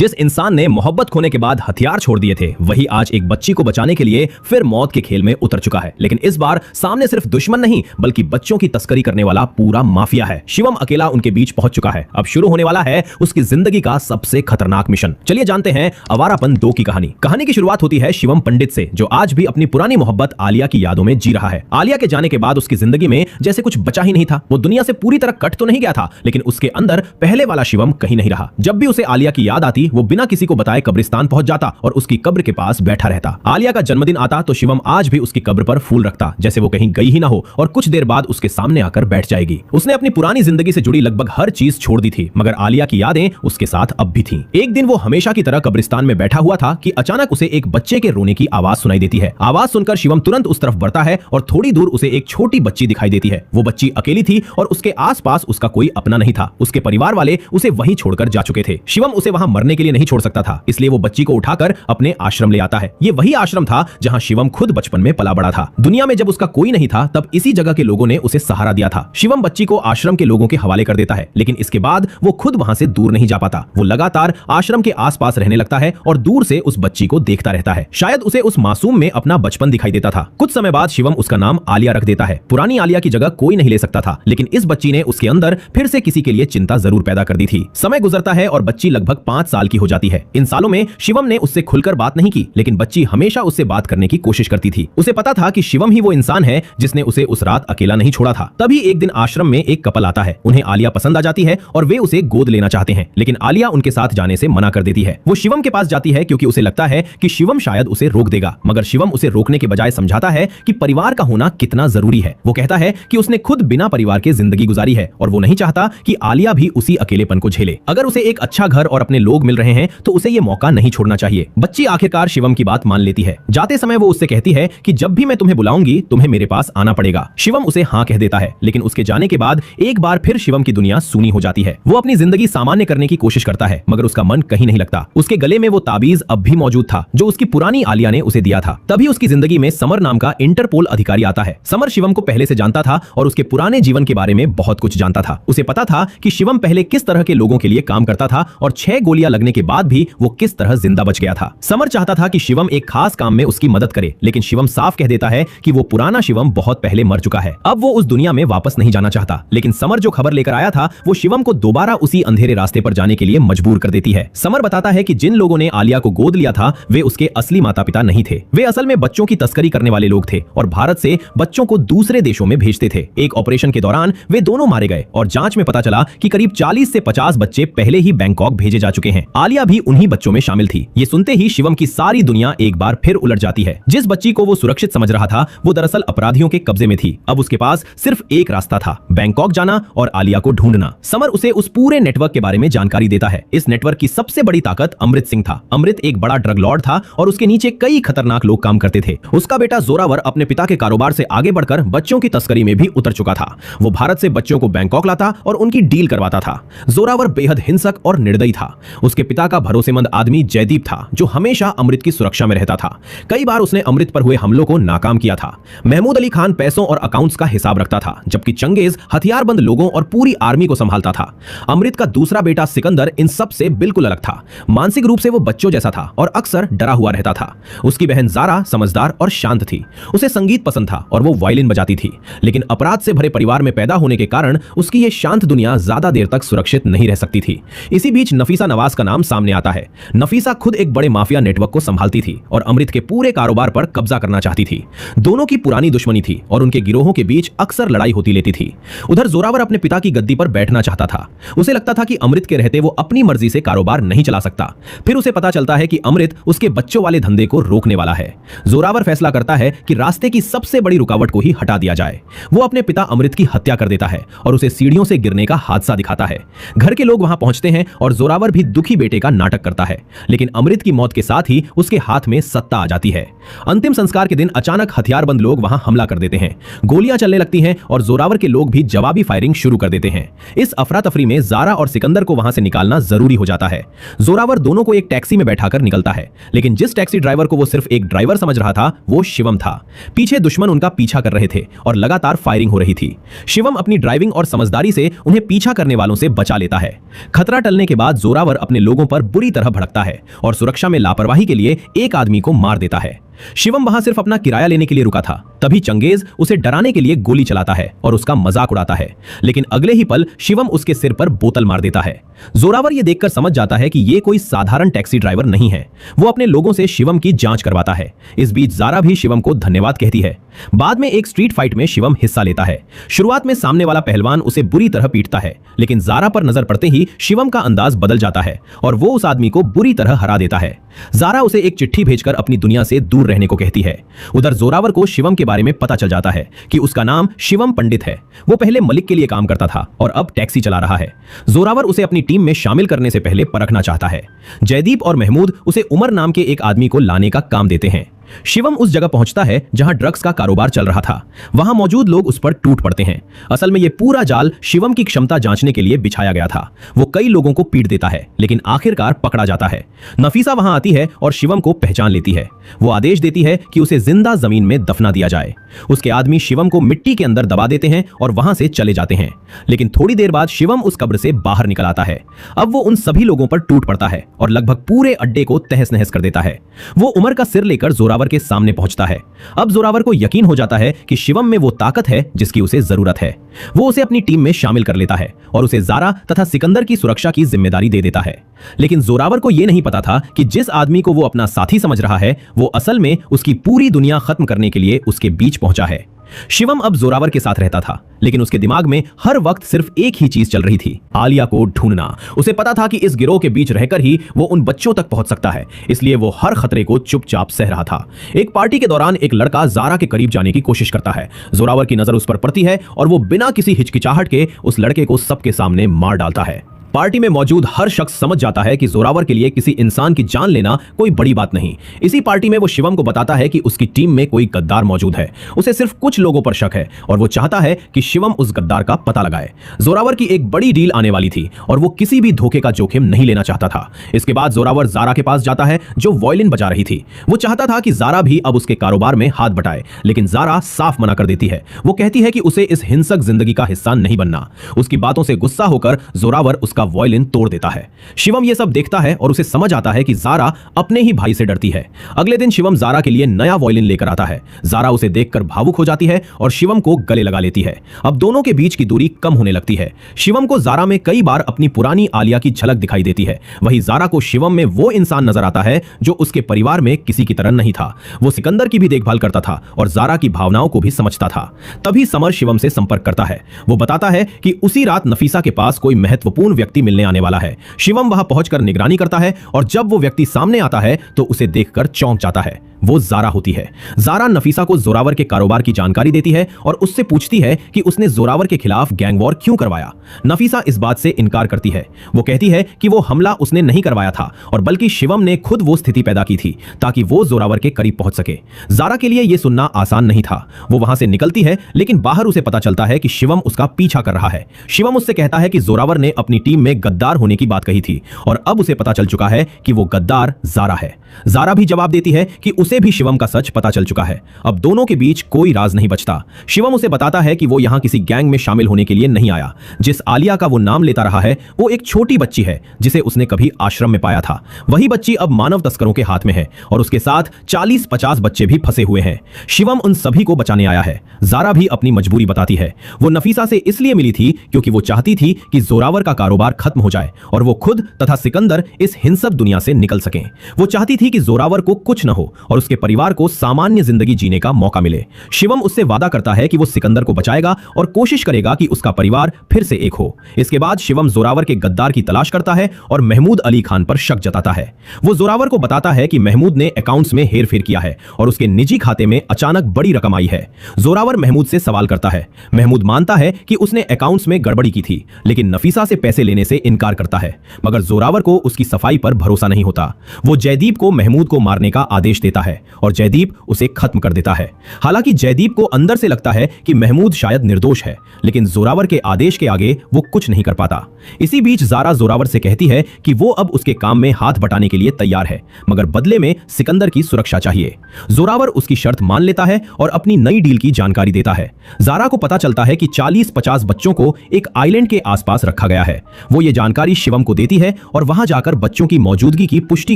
जिस इंसान ने मोहब्बत खोने के बाद हथियार छोड़ दिए थे, वही आज एक बच्ची को बचाने के लिए फिर मौत के खेल में उतर चुका है। लेकिन इस बार सामने सिर्फ दुश्मन नहीं बल्कि बच्चों की तस्करी करने वाला पूरा माफिया है। शिवम अकेला उनके बीच पहुंच चुका है। अब शुरू होने वाला है उसकी जिंदगी का सबसे खतरनाक मिशन। चलिए जानते हैं आवारापन 2 की कहानी। कहानी की शुरुआत होती है शिवम पंडित से, जो आज भी अपनी पुरानी मोहब्बत आलिया की यादों में जी रहा है। आलिया के जाने के बाद उसकी जिंदगी में जैसे कुछ बचा ही नहीं था। वो दुनिया से पूरी तरह कट तो नहीं गया था, लेकिन उसके अंदर पहले वाला शिवम कहीं नहीं रहा। जब भी उसे आलिया की याद आती, वो बिना किसी को बताए कब्रिस्तान पहुंच जाता और उसकी कब्र के पास बैठा रहता। आलिया का जन्मदिन आता तो शिवम आज भी उसकी कब्र पर फूल रखता, जैसे वो कहीं गई ही ना हो और कुछ देर बाद उसके सामने आकर बैठ जाएगी। उसने अपनी पुरानी जिंदगी से जुड़ी लगभग हर चीज छोड़ दी थी, मगर आलिया की यादें उसके साथ अब भी थीं। एक दिन वो हमेशा की तरह कब्रिस्तान में बैठा हुआ था कि अचानक उसे एक बच्चे के रोने की आवाज सुनाई देती है। आवाज सुनकर शिवम तुरंत उस तरफ बढ़ता है और थोड़ी दूर उसे एक छोटी बच्ची दिखाई देती है। वो बच्ची अकेली थी और उसके आसपास उसका कोई अपना नहीं था। उसके परिवार वाले उसे वहीं छोड़कर जा चुके थे। शिवम उसे वहां मरने के लिए नहीं छोड़ सकता था, इसलिए वो बच्ची को उठाकर अपने आश्रम ले आता है। ये वही आश्रम था जहां शिवम खुद बचपन में पला बड़ा था। दुनिया में जब उसका कोई नहीं था, तब इसी जगह के लोगों ने उसे सहारा दिया था। शिवम बच्ची को आश्रम के लोगों के हवाले कर देता है, लेकिन इसके बाद वो खुद वहां से दूर नहीं जा पाता। वो लगातार आश्रम के आसपास रहने लगता है और दूर से उस बच्ची को देखता रहता है। शायद उसे उस मासूम में अपना बचपन दिखाई देता था। कुछ समय बाद शिवम उसका नाम आलिया रख देता है। पुरानी आलिया की जगह कोई नहीं ले सकता था, लेकिन इस बच्ची ने उसके अंदर फिर से किसी के लिए चिंता जरूर पैदा कर दी थी। समय गुजरता है और बच्ची लगभग 5 साल की हो जाती है। इन सालों में शिवम ने उससे खुलकर बात नहीं की, लेकिन बच्ची हमेशा उससे बात करने की कोशिश करती थी। उसे पता था कि शिवम ही वो इंसान है जिसने उसे उस रात अकेला नहीं छोड़ा था। तभी एक दिन आश्रम में एक कपल आता है। उन्हें आलिया पसंद आ जाती है और वे उसे गोद लेना चाहते हैं, लेकिन आलिया उनके साथ जाने से मना कर देती है। वो शिवम के पास जाती है क्योंकि उसे लगता है कि शिवम शायद उसे रोक देगा, मगर शिवम उसे रोकने के बजाय समझाता है कि परिवार का होना कितना जरूरी है। वो कहता है कि उसने खुद बिना परिवार के जिंदगी गुजारी है और वो नहीं चाहता कि आलिया भी उसी अकेलेपन को झेले। अगर उसे एक अच्छा घर और अपने लोग मिल रहे हैं तो उसे ये मौका नहीं छोड़ना चाहिए। बच्ची आखिरकार शिवम की बात मान लेती है। जाते समय वो उससे कहती है कि जब भी मैं तुम्हें बुलाऊंगी तुम्हें मेरे पास आना पड़ेगा। शिवम उसे हाँ कह देता है, लेकिन उसके जाने के बाद एक बार फिर शिवम की दुनिया सूनी हो जाती है। वो अपनी जिंदगी सामान्य करने की कोशिश करता है, मगर उसका मन कहीं नहीं लगता। उसके गले में वो ताबीज अब भी मौजूद था जो उसकी पुरानी आलिया ने उसे दिया था। तभी उसकी जिंदगी में समर नाम का इंटरपोल अधिकारी आता है। समर शिवम को पहले से जानता था और उसके पुराने जीवन के बारे में बहुत कुछ जानता था। उसे पता था कि शिवम पहले किस तरह के लोगों के लिए काम करता था और 6 गोलियां लगने के बाद भी वो किस तरह जिंदा बच गया था। समर चाहता था कि शिवम एक खास काम में उसकी मदद करे, लेकिन शिवम साफ कह देता है कि वो पुराना शिवम बहुत पहले मर चुका है। अब वो उस दुनिया में वापस नहीं जाना चाहता। लेकिन समर जो खबर लेकर आया था वो शिवम को दोबारा उसी अंधेरे रास्ते पर जाने के लिए मजबूर कर देती है। समर बताता है कि जिन लोगों ने आलिया को गोद लिया था वे उसके असली माता पिता नहीं थे। वे असल में बच्चों की तस्करी करने वाले लोग थे और भारत से बच्चों को दूसरे देशों में भेजते थे। एक ऑपरेशन के दौरान वे दोनों मारे गए और जांच में पता चला कि करीब 40 से 50 बच्चे पहले ही बैंकॉक भेजे जा चुके हैं। आलिया भी उन्हीं बच्चों में शामिल थी। ये सुनते ही शिवम की सारी दुनिया एक बार फिर उलट जाती है। जिस बच्ची को वो सुरक्षित समझ रहा था वो दरअसल अपराधियों के कब्जे में थी। अब उसके पास सिर्फ एक रास्ता था, बैंकॉक जाना और आलिया को ढूंढना। समर उसे उस पूरे नेटवर्क के बारे में जानकारी देता है। इस नेटवर्क की सबसे बड़ी ताकत अमृत सिंह था। अमृत एक बड़ा ड्रग लॉर्ड था और उसके नीचे कई खतरनाक लोग काम करते थे। उसका बेटा जोरावर अपने पिता के कारोबार से आगे बढ़कर बच्चों की तस्करी में भी उतर चुका था। वो भारत से बच्चों को बैंकॉक लाता और उनकी डील करवाता था। जोरावर बेहद हिंसक और निर्दयी था। उसके पिता का भरोसेमंद आदमी जयदीप था, जो हमेशा अमृत की सुरक्षा में रहता था। कई बार उसने अमृत पर हुए हमलों को नाकाम किया था। महमूद अली खान पैसों और अकाउंट्स का हिसाब रखता था, जबकि चंगेज हथियारबंद लोगों और पूरी आर्मी को संभालता था। अमृत का दूसरा बेटा सिकंदर इन सब से बिल्कुल अलग था। मानसिक रूप से वो बच्चों जैसा था और अक्सर डरा हुआ रहता था। उसकी बहन जारा समझदार और शांत थी। उसे संगीत पसंद था और वो वायलिन बजाती थी, लेकिन अपराध से भरे परिवार में पैदा होने के कारण उसकी ये शांत दुनिया ज्यादा देर तक सुरक्षित नहीं रह सकती थी। इसी बीच नफीसा नवाज का नाम सामने आता है। नफीसा खुद एक बड़े माफिया नेटवर्क को संभालती थी और अमृत के पूरे कारोबार पर कब्जा करना चाहती थी। दोनों की पुरानी दुश्मनी थी और उनके गिरोहों के बीच अक्सर लड़ाई होती लेती थी। उधर जोरावर अपने पिता की गद्दी पर बैठना चाहता था। उसे लगता था कि अमृत के रहते वो अपनी मर्जी से कारोबार नहीं चला सकता। फिर उसे पता चलता है कि अमृत उसके बच्चों वाले धंधे को रोकने वाला है। जोरावर फैसला करता है कि रास्ते की सबसे बड़ी रुकावट को ही हटा दिया जाए। वो अपने पिता अमृत की हत्या कर देता है और उसे सीढ़ियों से गिरने का हादसा दिखाता है। घर के लोग वहां पहुंचते हैं और जोरावर भी दुखी बेटे का नाटक करता है, लेकिन अमृत की मौत के साथ ही उसके हाथ में सत्ता आ जाती है। अंतिम संस्कार के दिन अचानक हथियारबंद लोग वहां हमला कर देते हैं। गोलियां चलने लगती हैं और जोरावर के लोग भी जवाबी फायरिंग शुरू कर देते हैं। इस अफरा तफरी में जारा और सिकंदर को वहां से निकालना जरूरी हो जाता है। जोरावर दोनों को एक टैक्सी में बैठाकर निकलता है, लेकिन जिस टैक्सी ड्राइवर को वो सिर्फ एक ड्राइवर समझ रहा था वो शिवम था। पीछे दुश्मन उनका पीछा कर रहे थे और लगातार फायरिंग हो रही थी। शिवम अपनी ड्राइविंग और समझदारी से उन्हें पीछा करने वालों से बचा लेता है। खतरा टलने के बाद जोरावर अपने लोगों पर बुरी तरह भड़कता है और सुरक्षा में लापरवाही के लिए एक आदमी को मार देता है। शिवम वहां सिर्फ अपना किराया लेने के लिए रुका था, तभी चंगेज उसे डराने के लिए गोली चलाता है और उसका मजाक उड़ाता है, लेकिन अगले ही पल शिवम उसके सिर पर बोतल मार देता है। जोरावर यह देखकर समझ जाता है कि यह कोई साधारण टैक्सी ड्राइवर नहीं है। वो अपने लोगों से शिवम की जांच करवाता है। इस बीच जारा भी शिवम को धन्यवाद कहती है। बाद में एक स्ट्रीट फाइट में शिवम हिस्सा लेता है। शुरुआत में सामने वाला पहलवान उसे बुरी तरह पीटता है, लेकिन जारा पर नजर पड़ते ही शिवम का अंदाज बदल जाता है और वो उस आदमी को बुरी तरह हरा देता है। जारा उसे एक चिट्ठी भेजकर अपनी दुनिया से दूर रहने को कहती है। उधर जोरावर को शिवम के बारे में पता चल जाता है कि उसका नाम शिवम पंडित है। वो पहले मलिक के लिए काम करता था और अब टैक्सी चला रहा है। जोरावर उसे अपनी टीम में शामिल करने से पहले परखना चाहता है। जयदीप और महमूद उसे उमर नाम के एक आदमी को लाने का काम देते हैं। शिवम उस जगह पहुंचता है जहां ड्रग्स का कारोबार चल रहा था। वहां मौजूद लोग उस पर टूट पड़ते हैं। असल में यह पूरा जाल शिवम की क्षमता जांचने के लिए बिछाया गया था। वो कई लोगों को पीट देता है, लेकिन आखिरकार पकड़ा जाता है। नफीसा वहां आती है और शिवम को पहचान लेती है। वो आदेश देती है कि उसे जिंदा जमीन में दफना दिया जाए। उसके आदमी शिवम को मिट्टी के अंदर दबा देते हैं और वहां से चले जाते हैं, लेकिन थोड़ी देर बाद शिवम उस कब्र से बाहर निकल आता है। अब वो उन सभी लोगों पर टूट पड़ता है और लगभग पूरे अड्डे को तहस नहस कर देता है। वो उमर का सिर लेकर जोरावर के सामने पहुंचता है। अब जोरावर को यकीन हो जाता है कि शिवम में वो ताकत है जिसकी उसे जरूरत है। वो उसे अपनी टीम में शामिल कर लेता है और उसे जारा तथा सिकंदर की सुरक्षा की जिम्मेदारी दे देता है। लेकिन जोरावर को यह नहीं पता था कि जिस आदमी को वो अपना साथी समझ रहा है, वो असल में उसकी पूरी दुनिया खत्म करने के लिए उसके बीच पहुंचा है। शिवम अब जोरावर के साथ रहता था, लेकिन उसके दिमाग में हर वक्त सिर्फ एक ही चीज चल रही थी, आलिया को ढूंढना। उसे पता था कि इस गिरोह के बीच रहकर ही वो उन बच्चों तक पहुंच सकता है, इसलिए वो हर खतरे को चुपचाप सह रहा था। एक पार्टी के दौरान एक लड़का जारा के करीब जाने की कोशिश करता है। जोरावर की नजर उस पर पड़ती है और वो बिना किसी हिचकिचाहट के उस लड़के को सबके सामने मार डालता है। पार्टी में मौजूद हर शख्स समझ जाता है कि जोरावर के लिए किसी इंसान की जान लेना कोई बड़ी बात नहीं। इसी पार्टी में वो शिवम को बताता है कि उसकी टीम में कोई गद्दार मौजूद है। उसे सिर्फ कुछ लोगों पर शक है और वो चाहता है कि शिवम उस गद्दार का पता लगाए। जोरावर की एक बड़ी डील आने वाली थी और वो किसी भी धोखे का जोखिम नहीं लेना चाहता था। इसके बाद जोरावर जारा के पास जाता है जो वायलिन बजा रही थी। वो चाहता था कि जारा भी अब उसके कारोबार में हाथ बटाए, लेकिन जारा साफ मना कर देती है। वो कहती है कि उसे इस हिंसक जिंदगी का हिस्सा नहीं बनना। उसकी बातों से गुस्सा होकर जोरावर उसका वायलिन तोड़ देता है। शिवम यह सब देखता है और उसे समझ आता है कि जारा अपने ही भाई से डरती है। अगले दिन शिवम जारा के लिए नया वायलिन लेकर आता है। जारा उसे देखकर भावुक हो जाती है और शिवम को गले लगा लेती है। अब दोनों के बीच की दूरी कम होने लगती है। शिवम को जारा में कई बार अपनी पुरानी आलिया की झलक दिखाई देती है। वहीं जारा को शिवम में वो इंसान नजर आता है जो उसके परिवार में किसी की तरह नहीं था। वो सिकंदर की भी देखभाल करता था और जारा की भावनाओं को भी समझता था। तभी समर शिवम से संपर्क करता है। वो बताता है कि उसी रात नफीसा के पास कोई महत्वपूर्ण व्यक्ति मिलने आने वाला है। शिवम वहां पहुंचकर निगरानी करता है और जब वो व्यक्ति सामने आता है तो उसे देखकर चौंक जाता है। वो जारा होती है। जारा नफीसा को जोरावर के कारोबार की जानकारी देती है और उससे पूछती है कि उसने जोरावर के खिलाफ गैंग वॉर क्यों करवाया। नफीसा इस बात से इनकार करती है। वो कहती है कि वो हमला उसने नहीं करवाया था और बल्कि शिवम ने खुद वो स्थिति पैदा की थी ताकि वो जोरावर के करीब पहुंच सके। जारा के लिए यह सुनना आसान नहीं था। वो वहां से निकलती है, लेकिन बाहर उसे पता चलता है कि शिवम उसका पीछा कर रहा है। शिवम उससे कहता है कि जोरावर ने अपनी टीम में गद्दार होने की बात कही थी और अब उसे पता चल चुका है कि वो गद्दार जारा है। जारा भी जवाब देती है कि उसे भी शिवम का सच पता चल चुका है। अब दोनों के बीच कोई राज नहीं बचता। शिवम उसे बताता है कि वो यहां किसी गैंग में शामिल होने के लिए नहीं आया। जिस आलिया का वो नाम लेता रहा है वो एक छोटी बच्ची है जिसे उसने कभी आश्रम में पाया था। वही बच्ची अब मानव तस्करों के हाथ में है और उसके साथ 40-50 बच्चे भी फंसे हुए हैं। शिवम उन सभी को बचाने आया है। जारा भी अपनी मजबूरी बताती है। वो नफीसा से इसलिए मिली थी क्योंकि वो चाहती थी कि जोरावर का कारोबार खत्म हो जाए और वो खुद तथा सिकंदर इस हिंसक दुनिया से निकल सकें। वो चाहती थी कि जोरावर को कुछ न हो और उसके परिवार को सामान्य जिंदगी जीने का मौका मिले। शिवम उससे वादा करता है कि वो सिकंदर को बचाएगा और कोशिश करेगा कि उसका परिवार फिर से एक हो। इसके बाद शिवम जोरावर के गद्दार की तलाश करता है और महमूद अली खान पर शक जताता है। वो जोरावर को बताता है कि महमूद ने अकाउंट्स में हेरफेर किया है और उसके निजी खाते में अचानक बड़ी रकम आई है। जोरावर महमूद से सवाल करता है। महमूद मानता है कि उसने अकाउंट्स में गड़बड़ी की थी, लेकिन नफीसा से पैसे लेने से इनकार करता है। मगर जोरावर को उसकी सफाई पर भरोसा नहीं होता। वो जयदीप को महमूद को मारने का आदेश देता है और जयदीप उसे खत्म कर देता है। हालांकि जयदीप को अंदर से लगता है कि महमूद शायद निर्दोष है, लेकिन जोरावर के आदेश के आगे वो कुछ नहीं कर पाता। इसी बीच जारा जोरावर से कहती है कि वो अब उसके काम में हाथ बटाने के लिए तैयार है, मगर बदले में सिकंदर की सुरक्षा चाहिए। जोरावर उसकी शर्त मान लेता है और अपनी नई डील की जानकारी देता है। जारा को पता चलता है कि 40-50 बच्चों को एक आइलैंड के आसपास रखा गया है। वो ये जानकारी शिवम को देती है और वहां जाकर बच्चों की मौजूदगी की पुष्टि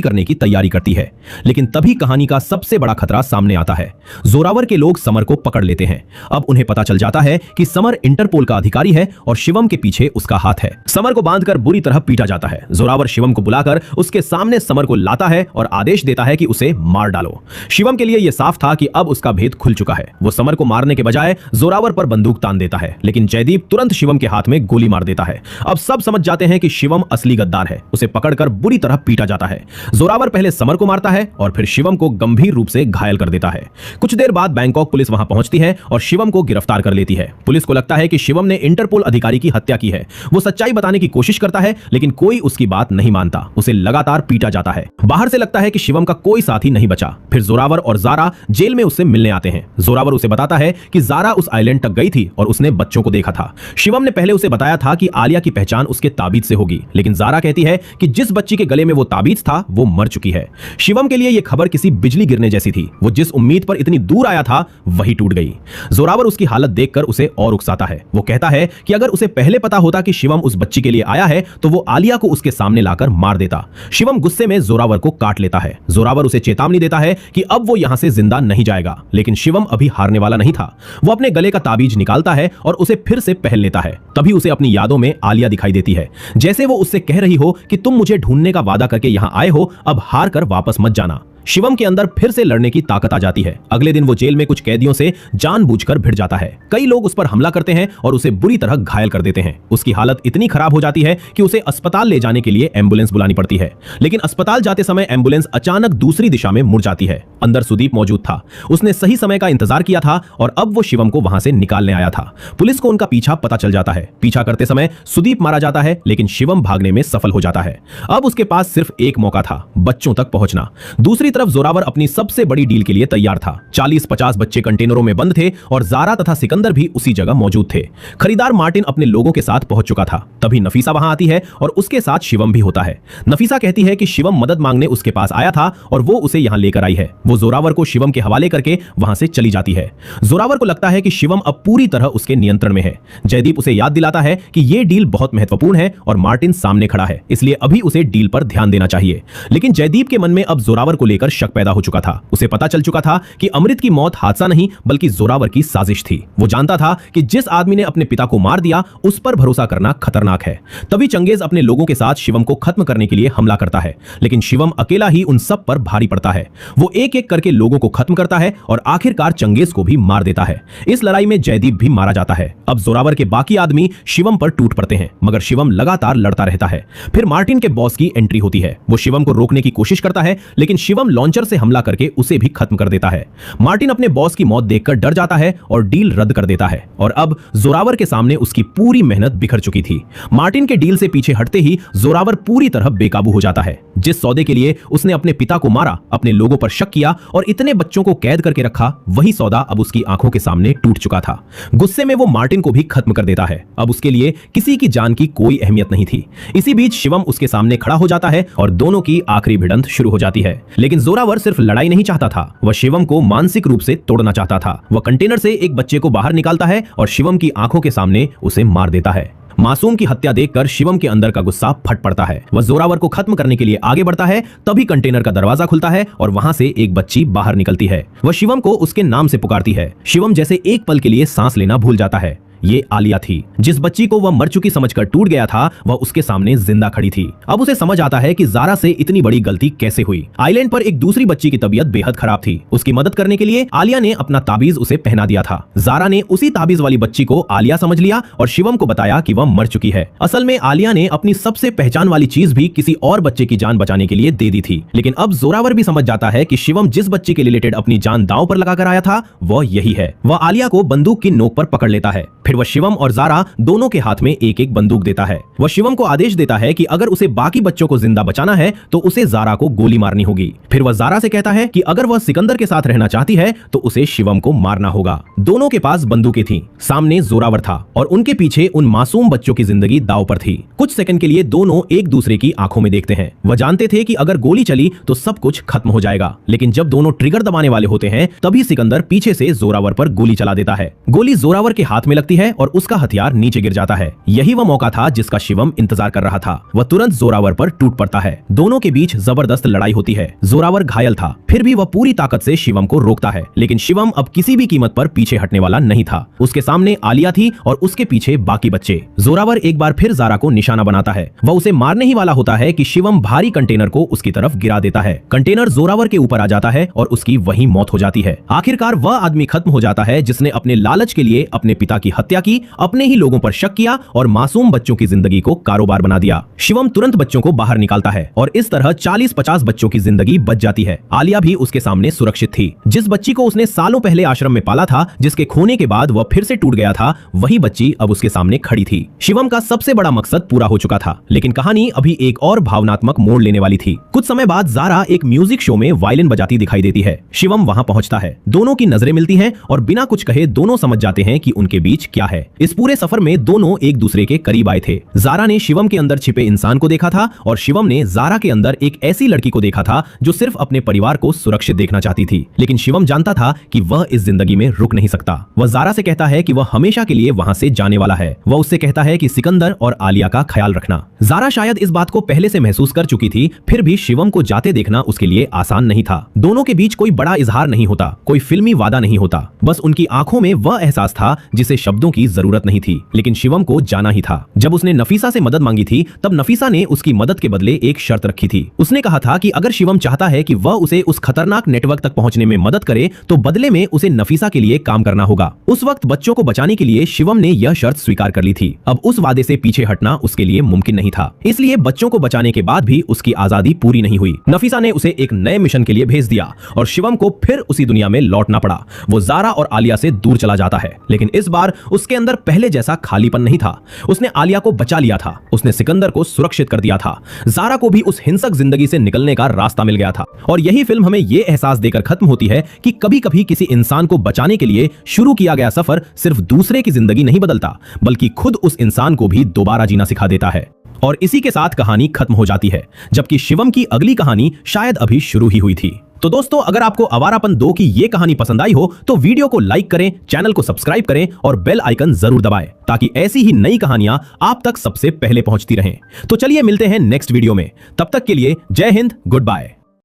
करने की तैयारी करती है। लेकिन तभी कहानी का सबसे बड़ा खतरा सामने आता है। जोरावर के लोग समर को पकड़ लेते हैं। अब उन्हें पता चल जाता है कि समर इंटरपोल का अधिकारी है और शिवम के पीछे उसका हाथ है। समर को बांधकर बुरी तरह पीटा जाता है। जोरावर शिवम को बुलाकर उसके सामने समर को लाता है और आदेश देता है कि उसे मार डालो। शिवम के लिए यह साफ था कि अब उसका भेद खुल चुका है। वो समर को मारने के बजाय जोरावर पर बंदूक तान देता है, लेकिन जयदीप तुरंत शिवम के हाथ में गोली मार देता है। अब सब समझ जाते हैं कि शिवम असली गद्दार है। उसे पकड़कर बुरी तरह पीटा जाता है। जोरावर पहले समर को मारता है और फिर शिवम को गंभीर रूप से घायल कर देता है। कुछ देर बाद बैंकॉक पुलिस वहां पहुंचती है और शिवम को गिरफ्तार कर लेती है। पुलिस को लगता है कि शिवम ने इंटरपोल अधिकारी की हत्या की है। वो सच्चाई बताने की कोशिश करता है, लेकिन कोई उसकी बात नहीं मानता। उसे लगातार पीटा जाता है। बाहर से लगता है कि शिवम का कोई साथी नहीं बचा। फिर जोरावर और जारा जेल में उससे मिलने आते हैं। जोरावर उसे बताता है कि जारा उस आइलैंड तक गई थी और उसने बच्चों को देखा था। शिवम ने पहले उसे बताया था कि आलिया की पहचान उसके ताबीज से होगी, लेकिन जारा कहती है कि जिस बच्ची के गले में वो ताबीज था वो मर चुकी है। शिवम के लिए यह खबर किसी बिजली गिरने जैसी थी। वो जिस उम्मीद पर इतनी दूर आया था वही टूट गई। जोरावर उसकी हालत देखकर उसे और उकसाता है। वो कहता है कि अगर उसे पहले पता होता कि शिवम उस बच्ची के लिए आया है तो वो आलिया को उसके सामने लाकर मार देता। शिवम गुस्से में जोरावर को काट लेता है। जोरावर उसे चेतावनी देता है कि अब वो यहां से जिंदा नहीं जाएगा, लेकिन शिवम अभी हारने वाला नहीं था। वो अपने गले का ताबीज निकालता है और उसे फिर से पहन लेता है। तभी उसे अपनी यादों में आलिया दिखाई देती है, जैसे वो उससे कह रही हो कि तुम मुझे ढूंढने का वादा करके यहां आए हो, अब हार कर वापस मत जाना। शिवम के अंदर फिर से लड़ने की ताकत आ जाती है। अगले दिन वो जेल में कुछ कैदियों से जानबूझकर भिड़ जाता है। कई लोग उस पर हमला करते हैं और उसे बुरी तरह घायल कर देते हैं। उसकी हालत इतनी खराब हो जाती है कि उसे अस्पताल ले जाने के लिए एम्बुलेंस बुलानी पड़ती है, लेकिन अस्पताल जाते समय एम्बुलेंस अचानक दूसरी दिशा में मुड़ जाती है। अंदर सुदीप मौजूद था। उसने सही समय का इंतजार किया था और अब वो शिवम को वहां से निकालने आया था। पुलिस को उनका पीछा पता चल जाता है। पीछा करते समय सुदीप मारा जाता है, लेकिन शिवम भागने में सफल हो जाता है। अब उसके पास सिर्फ एक मौका था, बच्चों तक पहुंचना। दूसरी तरफ जोरावर अपनी सबसे बड़ी डील के लिए तैयार था। 40-50 बच्चे कंटेनरों में बंद थे और जारा तथा सिकंदर भी उसी जगह मौजूद थे। खरीदार मार्टिन अपने लोगों के साथ पहुंच चुका था। तभी नफीसा वहां आती है और उसके साथ शिवम भी होता है। नफीसा कहती है कि शिवम मदद मांगने उसके पास आया था और वो उसे यहां लेकर आई है। वो जोरावर को शिवम के हवाले करके वहां से चली जाती है। जोरावर को लगता है कि शिवम अब पूरी तरह उसके नियंत्रण में है। जयदीप उसे याद दिलाता है कि यह डील बहुत महत्वपूर्ण है और मार्टिन सामने खड़ा है, इसलिए अभी उसे डील पर ध्यान देना चाहिए। लेकिन जयदीप के मन में अब जोरावर को लेकर शक पैदा हो चुका था। उसे पता चल चुका था कि अमृत की मौत हादसा नहीं बल्कि जोरावर की साजिश थी। वो जानता था कि जिस आदमी ने अपने पिता को मार दिया उस पर भरोसा करना खतरनाक है। तभी चंगेज अपने लोगों के साथ शिवम को खत्म करने के लिए हमला करता है, लेकिन शिवम अकेला ही उन सब पर भारी पड़ता है। वो एक एक करके लोगों को खत्म करता है और आखिरकार चंगेज को भी मार देता है। इस लड़ाई में जयदीप भी मारा जाता है। अब जोरावर के बाकी आदमी शिवम पर टूट पड़ते हैं, मगर शिवम लगातार लड़ता रहता है। फिर मार्टिन के बॉस की एंट्री होती है। वो शिवम को रोकने की कोशिश करता है, लेकिन शिवम लॉन्चर से हमला करके उसे भी खत्म कर देता है। मार्टिन अपने बॉस की मौत देखकर डर जाता है और डील रद्द कर देता है और अब जोरावर के सामने उसकी पूरी मेहनत बिखर चुकी थी। मार्टिन के डील से पीछे हटते ही जोरावर पूरी तरह बेकाबू हो जाता है। जिस सौदे के लिए उसने अपने पिता को मारा, अपने लोगों पर शक किया और इतने बच्चों को कैद करके रखा, वही सौदा अब उसकी आंखों के सामने टूट चुका था। गुस्से में वो मार्टिन को भी खत्म कर देता है। अब उसके लिए किसी की जान की कोई अहमियत नहीं थी। इसी बीच शिवम उसके सामने खड़ा हो जाता है और दोनों की आखिरी भिड़ंत शुरू हो जाती है। लेकिन जोरावर सिर्फ लड़ाई नहीं चाहता था, वह शिवम को मानसिक रूप से तोड़ना चाहता था। वह कंटेनर से एक बच्चे को बाहर निकालता है और शिवम की आंखों के सामने उसे मार देता है। मासूम की हत्या देखकर शिवम के अंदर का गुस्सा फट पड़ता है। वह जोरावर को खत्म करने के लिए आगे बढ़ता है। तभी कंटेनर का दरवाजा खुलता है और वहां से एक बच्ची बाहर निकलती है। वह शिवम को उसके नाम से पुकारती है। शिवम जैसे एक पल के लिए सांस लेना भूल जाता है। ये आलिया थी। जिस बच्ची को वह मर चुकी समझकर टूट गया था, वह उसके सामने जिंदा खड़ी थी। अब उसे समझ आता है कि जारा से इतनी बड़ी गलती कैसे हुई। आइलैंड पर एक दूसरी बच्ची की तबीयत बेहद खराब थी। उसकी मदद करने के लिए आलिया ने अपना ताबीज उसे पहना दिया था। जारा ने उसी ताबीज वाली बच्ची को आलिया समझ लिया और शिवम को बताया कि वह मर चुकी है। असल में आलिया ने अपनी सबसे पहचान वाली चीज भी किसी और बच्चे की जान बचाने के लिए दे दी थी। लेकिन अब जोरावर भी समझ जाता है कि शिवम जिस बच्ची के रिलेटेड अपनी जान दांव पर लगाकर आया था वह यही है। वह आलिया को बंदूक की नोक पर पकड़ लेता है। फिर वह शिवम और जारा दोनों के हाथ में एक एक बंदूक देता है। वह शिवम को आदेश देता है कि अगर उसे बाकी बच्चों को जिंदा बचाना है तो उसे जारा को गोली मारनी होगी। फिर वह जारा से कहता है कि अगर वह सिकंदर के साथ रहना चाहती है तो उसे शिवम को मारना होगा। दोनों के पास बंदूकें थीं। सामने जोरावर था और उनके पीछे उन मासूम बच्चों की जिंदगी दांव पर थी। कुछ सेकंड के लिए दोनों एक दूसरे की आंखों में देखते हैं। वह जानते थे कि अगर गोली चली तो सब कुछ खत्म हो जाएगा, लेकिन जब दोनों ट्रिगर दबाने वाले होते हैं तभी सिकंदर पीछे से जोरावर पर गोली चला देता है। गोली जोरावर के हाथ में लगती है और उसका हथियार नीचे गिर जाता है। यही वह मौका था जिसका शिवम इंतजार कर रहा था। वह तुरंत जोरावर पर टूट पड़ता है। दोनों के बीच जबरदस्त लड़ाई होती है। जोरावर घायल था, फिर भी वह पूरी ताकत से शिवम को रोकता है, लेकिन शिवम अब किसी भी कीमत पर पीछे हटने वाला नहीं था। उसके सामने आलिया थी और उसके पीछे बाकी बच्चे। जोरावर एक बार फिर जारा को निशाना बनाता है। वह उसे मारने ही वाला होता है कि शिवम भारी कंटेनर को उसकी तरफ गिरा देता है। कंटेनर जोरावर के ऊपर आ जाता है और उसकी वहीं मौत हो जाती है। आखिरकार वह आदमी खत्म हो जाता है जिसने अपने लालच के लिए अपने पिता की हत्या की, अपने ही लोगों पर शक किया और मासूम बच्चों की जिंदगी को कारोबार बना दिया। शिवम तुरंत बच्चों को बाहर निकालता है और इस तरह 40-50 बच्चों की जिंदगी बच जाती है। आलिया भी उसके सामने सुरक्षित थी। जिस बच्ची को उसने सालों पहले आश्रम में पाला था, जिसके खोने के बाद वह फिर से टूट गया था, वही बच्ची अब उसके सामने खड़ी थी। शिवम का सबसे बड़ा मकसद पूरा हो चुका था, लेकिन कहानी अभी एक और भावनात्मक मोड़ लेने वाली थी। कुछ समय बाद जारा एक म्यूजिक शो में वायलिन बजाती दिखाई देती है। शिवम वहां पहुंचता है। दोनों की नजरें मिलती हैं और बिना कुछ कहे दोनों समझ जाते हैं कि उनके बीच क्या है। इस पूरे सफर में दोनों एक दूसरे के करीब आए थे। जारा ने शिवम के अंदर छिपे इंसान को देखा था और शिवम ने जारा के अंदर एक ऐसी लड़की को देखा था जो सिर्फ अपने परिवार को सुरक्षित देखना चाहती थी। लेकिन शिवम जानता था कि वह इस जिंदगी में रुक नहीं सकता। वह जारा से कहता है कि वह हमेशा के लिए वहां से जाने वाला है। वह उससे कहता है कि सिकंदर और आलिया का ख्याल रखना। जारा शायद इस बात को पहले से महसूस कर चुकी थी, फिर भी शिवम को जाते देखना उसके लिए आसान नहीं था। दोनों के बीच कोई बड़ा इजहार नहीं होता, कोई फिल्मी वादा नहीं होता, बस उनकी आंखों में वह एहसास था जिसे शब्दों की जरूरत नहीं थी। लेकिन शिवम को जाना ही था। जब उसने नफीसा से मदद मांगी थी, तब नफीसा ने उसकी मदद के बदले एक शर्त रखी थी। उसने कहा था कि अगर शिवम चाहता है कि वह उसे उस खतरनाक नेटवर्क तक पहुंचने में मदद करे, तो बदले में उसे नफीसा के लिए काम करना होगा। उस वक्त बच्चों को बचाने के लिए शिवम ने यह शर्त स्वीकार कर ली थी। अब उस वादे से पीछे हटना उसके लिए मुमकिन नहीं था। इसलिए बच्चों को बचाने के बाद भी उसकी आजादी पूरी नहीं हुई। नफीसा ने उसे एक नए मिशन के लिए भेज दिया और शिवम को फिर उसी दुनिया में लौटना पड़ा। वो जारा और आलिया से दूर चला जाता है, लेकिन इस बार उसके अंदर पहले जैसा खालीपन नहीं था। उसने आलिया को बचा लिया था, उसने सिकंदर को सुरक्षित कर दिया था, जारा को भी उस हिंसक जिंदगी से निकलने का रास्ता मिल गया था। और यही फिल्म हमें यह एहसास देकर खत्म होती है कि कभी-कभी किसी इंसान को बचाने के लिए शुरू किया गया सफर सिर्फ दूसरे की जिंदगी नहीं बदलता, बल्कि खुद उस इंसान को भी दोबारा जीना सिखा देता है। और इसी के साथ कहानी खत्म हो जाती है, जबकि शिवम की अगली कहानी शायद अभी शुरू ही हुई थी। तो दोस्तों, अगर आपको आवारापन 2 की ये कहानी पसंद आई हो तो वीडियो को लाइक करें, चैनल को सब्सक्राइब करें और बेल आइकन जरूर दबाएं, ताकि ऐसी ही नई कहानियां आप तक सबसे पहले पहुंचती रहें। तो चलिए मिलते हैं नेक्स्ट वीडियो में। तब तक के लिए जय हिंद, गुड बाय।